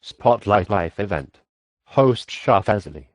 Spotlight Life event. Host Shah Fazli.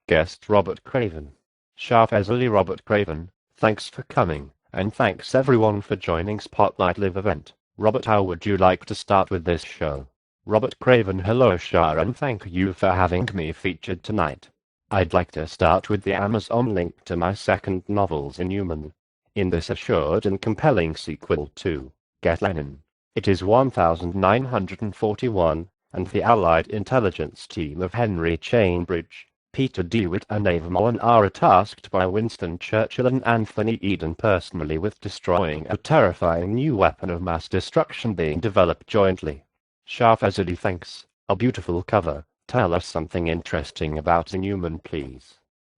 Guest Robert Craven. Shah Fazli. Robert Craven, thanks for coming, and thanks everyone for joining Spotlight Live event. Robert, how would you like to start with this show? Robert Craven. Hello Shah, and thank you for having me featured tonight. I'd like to start with the Amazon link to my second novel's Inhuman. In this assured and compelling sequel to Get Lenin, it is 1941, and the Allied intelligence team of Henry Chainbridge, Peter DeWitt and Ava Mullen are tasked by Winston Churchill and Anthony Eden personally with destroying a terrifying new weapon of mass destruction being developed jointly. Shah Fazli. Thanks. A beautiful cover. Tell us something interesting about Inhuman, please.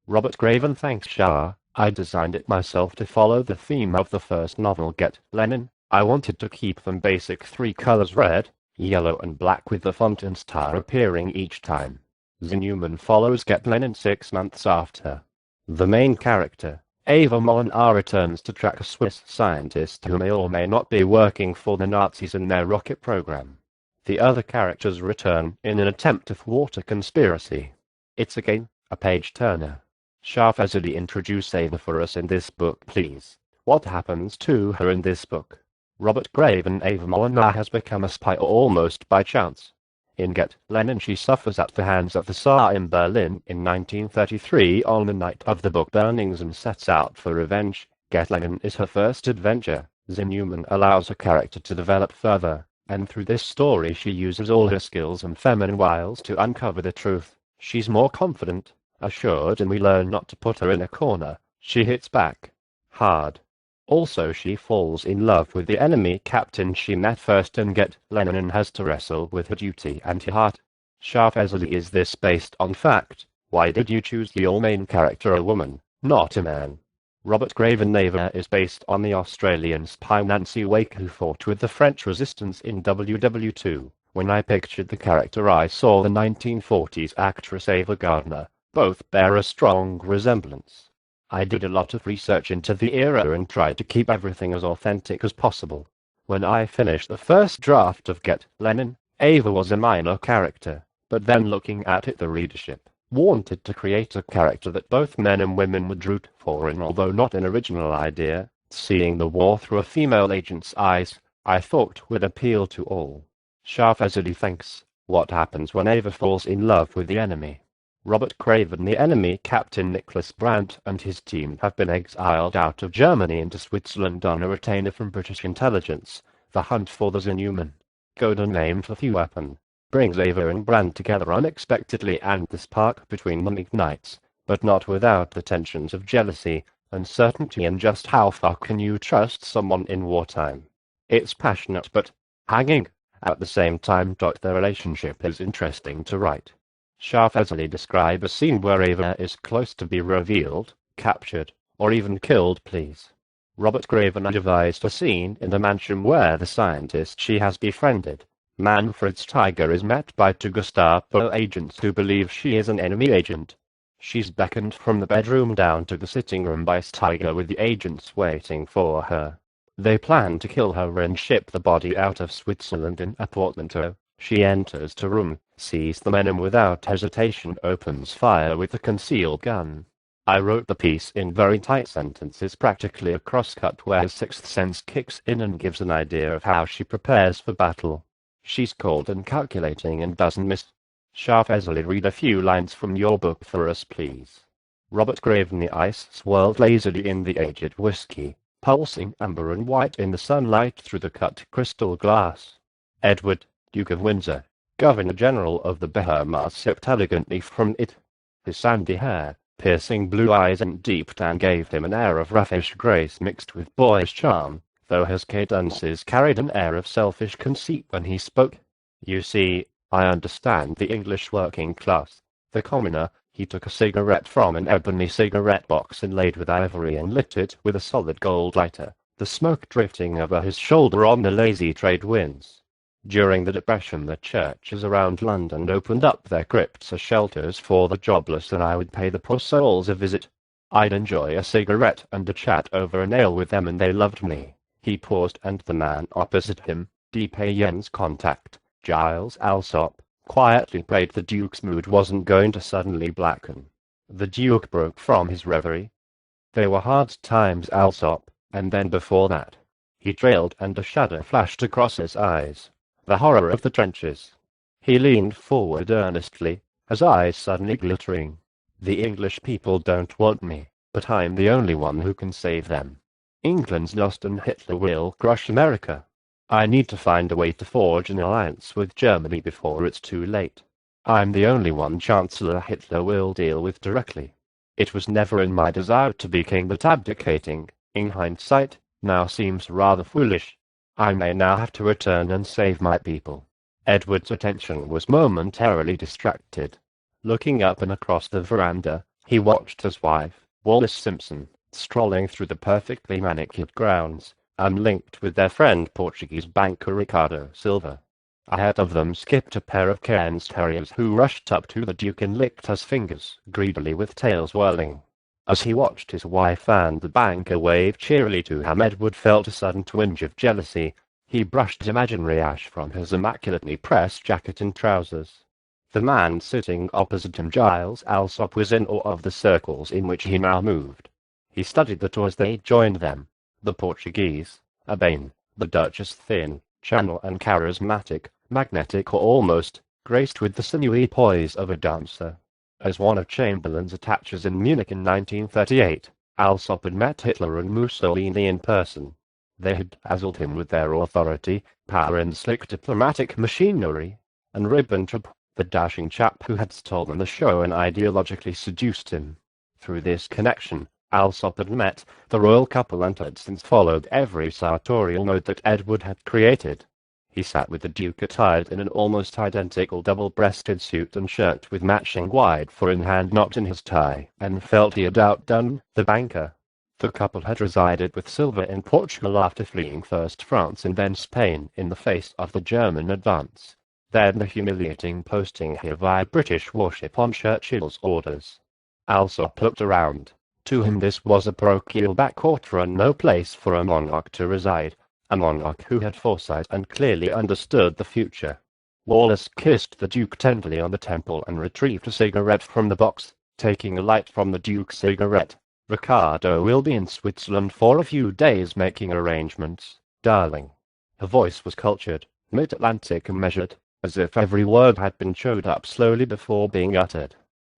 Robert Craven. Thanks Shah. I designed it myself to follow the theme of the first novel, Get Lenin. I wanted to keep them basic three colors: red, yellow and black, with the font and star appearing each time. Inhuman follows Get Lenin 6 months after. The main character, Ava Mullen, returns to track a Swiss scientist who may or may not be working for the Nazis in their rocket program. The other characters return in an attempt to thwart a conspiracy. It's again a page-turner. Shah Fazli. Introduce Ava for us in this book, please. What happens to her in this book? Robert Craven. Ava Mullen has become a spy almost by chance. In Get Lenin, she suffers at the hands of the Tsar in Berlin in 1933 on the night of the book burnings and sets out for revenge. Get Lenin is her first adventure. Inhuman allows her character to develop further, and through this story she uses all her skills and feminine wiles to uncover the truth. She's more confident, assured, and we learn not to put her in a corner. She hits back hard. Also, she falls in love with the enemy captain she met first in Get Lenin and has to wrestle with her duty and her heart. Shah Fazli. Is this based on fact? Why did you choose your main character a woman, not a man? Robert Craven. Ava is based on the Australian spy Nancy Wake, who fought with the French resistance in WW2. When I pictured the character, I saw the 1940s actress Ava Gardner. Both bear a strong resemblance. I did a lot of research into the era and tried to keep everything as authentic as possible. When I finished the first draft of Get Lenin, Ava was a minor character, but then looking at it, the readership wanted to create a character that both men and women would root for, and although not an original idea, seeing the war through a female agent's eyes, I thought would appeal to all. Shah Fazli. Thanks. What happens when Ava falls in love with the enemy? Robert Craven. The enemy captain Nicholas Brandt and his team have been exiled out of Germany into Switzerland on a retainer from British intelligence. The hunt for the Inhuman, coden name for the weapon, brings Ava and Brandt together unexpectedly, and the spark between them ignites, but not without the tensions of jealousy, uncertainty, and just how far can you trust someone in wartime. It's passionate but hanging at the same time. The relationship is interesting to write. Shah Fazli. Describe a scene where Ava is close to be revealed, captured, or even killed, please. Robert Craven. I devised a scene in the mansion where the scientist she has befriended, Manfred Steiger, is met by two Gestapo agents who believe she is an enemy agent. She's beckoned from the bedroom down to the sitting room by Steiger, with the agents waiting for her. They plan to kill her and ship the body out of Switzerland in a portmanteau. She enters the room, sees the men, and without hesitation opens fire with a concealed gun. I wrote the piece in very tight sentences, practically a crosscut where his sixth sense kicks in and gives an idea of how she prepares for battle. She's cold and calculating and doesn't miss. Shah Fazli. Read a few lines from your book for us, please. Robert Craven. The ice swirled lazily in the aged whiskey, pulsing amber and white in the sunlight through the cut crystal glass. Edward, Duke of Windsor, Governor-General of the Bahamas, sipped elegantly from it. His sandy hair, piercing blue eyes, and deep tan gave him an air of roughish grace mixed with boyish charm, though his cadences carried an air of selfish conceit when he spoke. You see, I understand the English working class, the commoner. He took a cigarette from an ebony cigarette box inlaid with ivory and lit it with a solid gold lighter, the smoke drifting over his shoulder on the lazy trade winds. During the Depression, the churches around London opened up their crypts as shelters for the jobless, and I would pay the poor souls a visit. I'd enjoy a cigarette and a chat over an ale with them, and they loved me. He paused, and the man opposite him, D.P. Yen's contact, Giles Alsop, quietly prayed the Duke's mood wasn't going to suddenly blacken. The Duke broke from his reverie. They were hard times, Alsop, and then before that. He trailed and a shadow flashed across his eyes. The horror of the trenches. He leaned forward earnestly, his eyes suddenly glittering. The English people don't want me, but I'm the only one who can save them. England's lost and Hitler will crush America. I need to find a way to forge an alliance with Germany before it's too late. I'm the only one Chancellor Hitler will deal with directly. It was never in my desire to be king, but abdicating, in hindsight, now seems rather foolish. I may now have to return and save my people. Edward's attention was momentarily distracted. Looking up and across the veranda, he watched his wife, Wallis Simpson, strolling through the perfectly manicured grounds, unlinked with their friend Portuguese banker Ricardo Silva. Ahead of them skipped a pair of Cairns terriers who rushed up to the Duke and licked his fingers greedily with tails whirling. As he watched his wife and the banker wave cheerily to him, Edward felt a sudden twinge of jealousy. He brushed imaginary ash from his immaculately pressed jacket and trousers. The man sitting opposite him, Giles Alsop, was in awe of the circles in which he now moved. He studied the two as they joined them. The Portuguese, urbane, the Duchess thin, Channel and charismatic, magnetic or almost, graced with the sinewy poise of a dancer. As one of Chamberlain's attaches in Munich in 1938, Alsop had met Hitler and Mussolini in person. They had dazzled him with their authority, power and slick diplomatic machinery, and Ribbentrop, the dashing chap who had stolen the show and ideologically seduced him. Through this connection, Alsop had met the royal couple and had since followed every sartorial mode that Edward had created. He sat with the Duke attired in an almost identical double-breasted suit and shirt with matching wide foreign hand knot in his tie, and felt he had outdone the banker. The couple had resided with Silva in Portugal after fleeing first France and then Spain in the face of the German advance, then the humiliating posting here via British warship on Churchill's orders. Alsop looked around. To him this was a parochial backcourt run, no place for a monarch to reside. A monarch who had foresight and clearly understood the future. Wallis kissed the Duke tenderly on the temple and retrieved a cigarette from the box, taking a light from the Duke's cigarette. "Ricardo will be in Switzerland for a few days making arrangements, darling." Her voice was cultured, mid-Atlantic and measured, as if every word had been chewed up slowly before being uttered.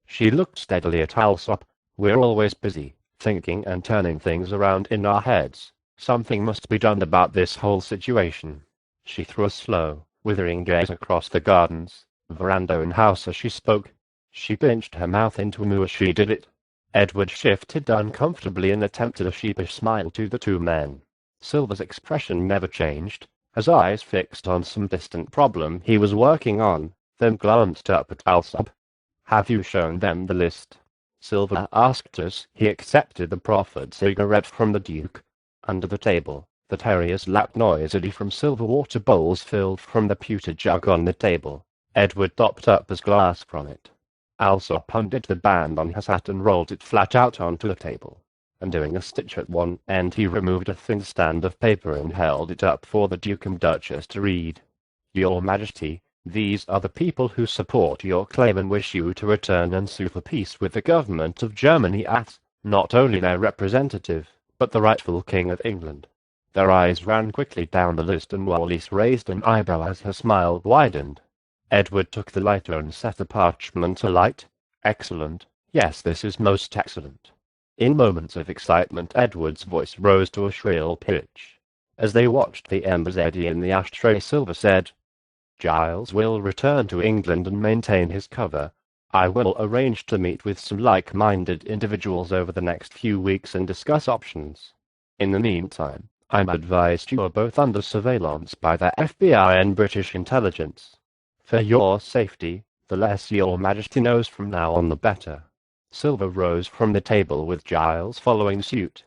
She looked steadily at Alsop. "We're always busy, thinking and turning things around in our heads. Something must be done about this whole situation." She threw a slow, withering gaze across the gardens, veranda and house as she spoke. She pinched her mouth into a moo as she did it. Edward shifted uncomfortably and attempted a sheepish smile to the two men. Silva's expression never changed, his eyes fixed on some distant problem he was working on, then glanced up at Alsop. "Have you shown them the list?" Silva asked as he accepted the proffered cigarette from the Duke. Under the table, the terriers lapped noisily from silver water bowls filled from the pewter jug on the table. Edward topped up his glass from it. Alsop undid the band on his hat and rolled it flat out onto the table. Undoing a stitch at one end, he removed a thin stand of paper and held it up for the Duke and Duchess to read. "Your Majesty, these are the people who support your claim and wish you to return and sue for peace with the government of Germany as not only their representative, but the rightful King of England." Their eyes ran quickly down the list and Wallis raised an eyebrow as her smile widened. Edward took the lighter and set the parchment alight. "Excellent. Yes, this is most excellent." In moments of excitement, Edward's voice rose to a shrill pitch. As they watched the embers eddy in the ashtray, Silva said, "Giles will return to England and maintain his cover. I will arrange to meet with some like-minded individuals over the next few weeks and discuss options. In the meantime, I'm advised you are both under surveillance by the FBI and British intelligence. For your safety, the less your Majesty knows from now on the better." Silva rose from the table with Giles following suit.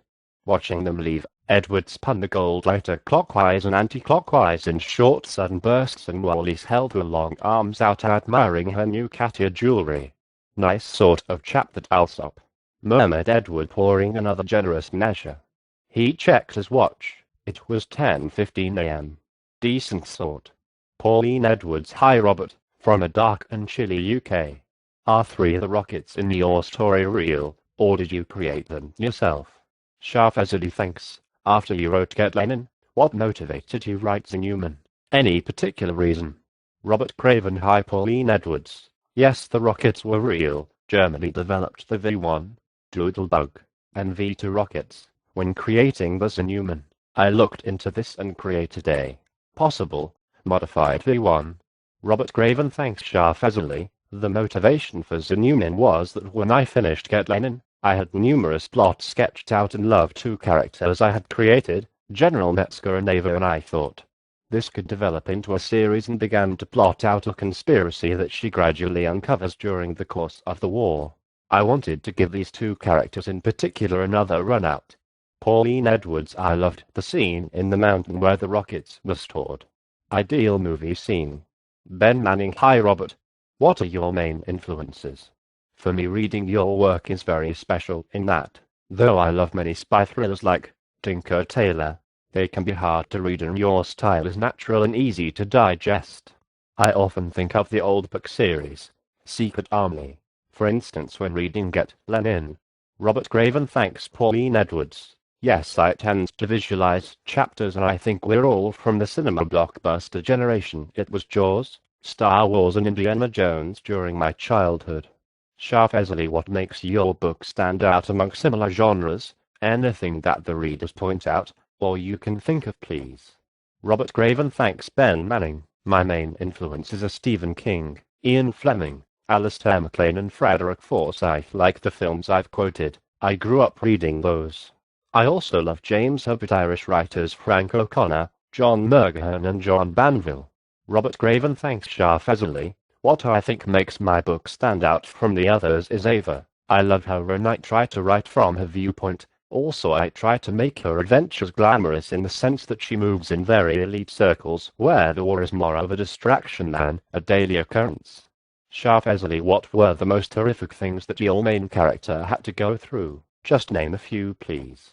Watching them leave, Edward spun the gold lighter clockwise and anti-clockwise in short sudden bursts, and Wallis held her long arms out admiring her new Katia jewelry. "Nice sort of chap that Alsop," murmured Edward, pouring another generous measure. He checked his watch. It was 10:15 a.m. "Decent sort." Pauline Edwards. "Hi, Robert. From a dark and chilly UK. Are 3 the rockets in your story real, or did you create them yourself? Shah Fazli thanks. After you wrote Get Lenin, what motivated you write The Newman? Any particular reason? Robert Craven. Hi Pauline Edwards. Yes, the rockets were real. Germany developed the V1, Doodlebug, and V2 rockets. When creating the Newman, I looked into this and created a possible, modified V1. Robert Craven. Thanks Shah Fazli. The motivation for the Newman was that when I finished Get Lenin, I had numerous plots sketched out and loved 2 characters I had created, General Metzger and Ava, and I thought this could develop into a series and began to plot out a conspiracy that she gradually uncovers during the course of the war. I wanted to give these 2 characters in particular another run out. Pauline Edwards. I loved the scene in the mountain where the rockets were stored. Ideal movie scene. Ben Manning. Hi Robert. What are your main influences? For me, reading your work is very special in that, though I love many spy thrillers like Tinker Tailor, they can be hard to read and your style is natural and easy to digest. I often think of the old book series, Secret Army, for instance when reading Get Lenin. Robert Craven. Thanks Pauline Edwards. Yes, I tend to visualize chapters and I think we're all from the cinema blockbuster generation. It was Jaws, Star Wars and Indiana Jones during my childhood. Shah Fazli. What makes your book stand out among similar genres? Anything that the readers point out, or you can think of, please. Robert Craven. Thanks Ben Manning. My main influences are Stephen King, Ian Fleming, Alistair MacLean and Frederick Forsyth. Like the films I've quoted, I grew up reading those. I also love James Herbert, Irish writers Frank O'Connor, John Murgahan and John Banville. Robert Craven. Thanks Shah Fazli. What I think makes my book stand out from the others is Ava. I love how I try to write from her viewpoint. Also I try to make her adventures glamorous in the sense that she moves in very elite circles where the war is more of a distraction than a daily occurrence. Shah Fazli. What were the most horrific things that your main character had to go through? Just name a few, please.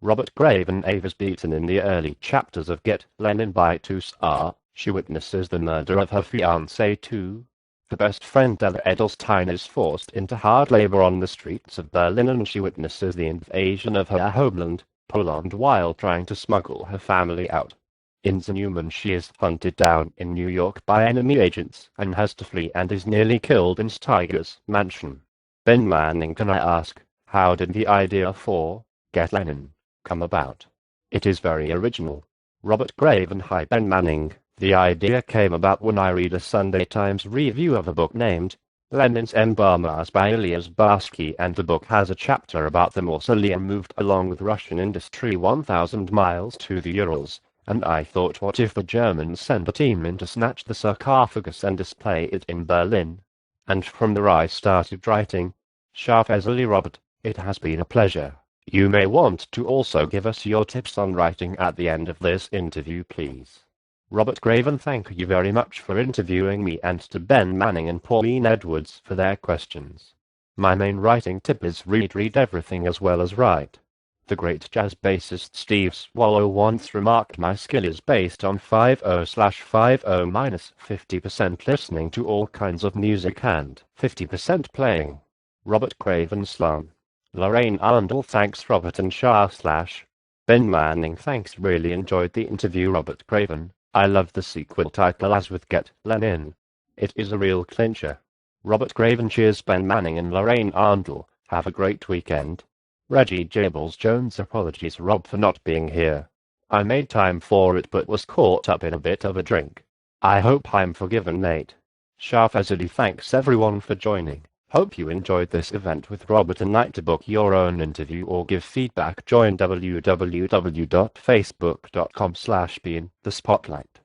Robert Craven. Ava's beaten in the early chapters of Get Lenin by 2 Star. She witnesses the murder of her fiancé too. Her best friend Ella Edelstein is forced into hard labor on the streets of Berlin and she witnesses the invasion of her homeland, Poland, while trying to smuggle her family out. In The Newman she is hunted down in New York by enemy agents and has to flee and is nearly killed in Steiger's mansion. Ben Manning. Can I ask, how did the idea for Get Lenin come about? It is very original. Robert Craven. Hi Ben Manning. The idea came about when I read a Sunday Times review of a book named Lenin's Embalmers by Elias Barsky, and the book has a chapter about the mausoleum moved along with Russian industry 1,000 miles to the Urals, and I thought, what if the Germans sent a team in to snatch the sarcophagus and display it in Berlin? And from there I started writing. Shah Fazli. Robert, it has been a pleasure. You may want to also give us your tips on writing at the end of this interview, please. Robert Craven. Thank you very much for interviewing me, and to Ben Manning and Pauline Edwards for their questions. My main writing tip is read everything as well as write. The great jazz bassist Steve Swallow once remarked, my skill is based on 50/50 - 50% listening to all kinds of music and 50% playing. Robert Craven. Slam. Lorraine Arndl. Thanks Robert and Shah / Ben Manning. Thanks, really enjoyed the interview. Robert Craven. I love the sequel title as with Get Lenin. It is a real clincher. Robert Craven. Cheers Ben Manning and Lorraine Arndl. Have a great weekend. Reggie Jables Jones. Apologies Rob for not being here. I made time for it but was caught up in a bit of a drink. I hope I'm forgiven, mate. Shah Fazli. Thanks everyone for joining. Hope you enjoyed this event with Robert, and like to book your own interview or give feedback, join www.facebook.com/beinthespotlight.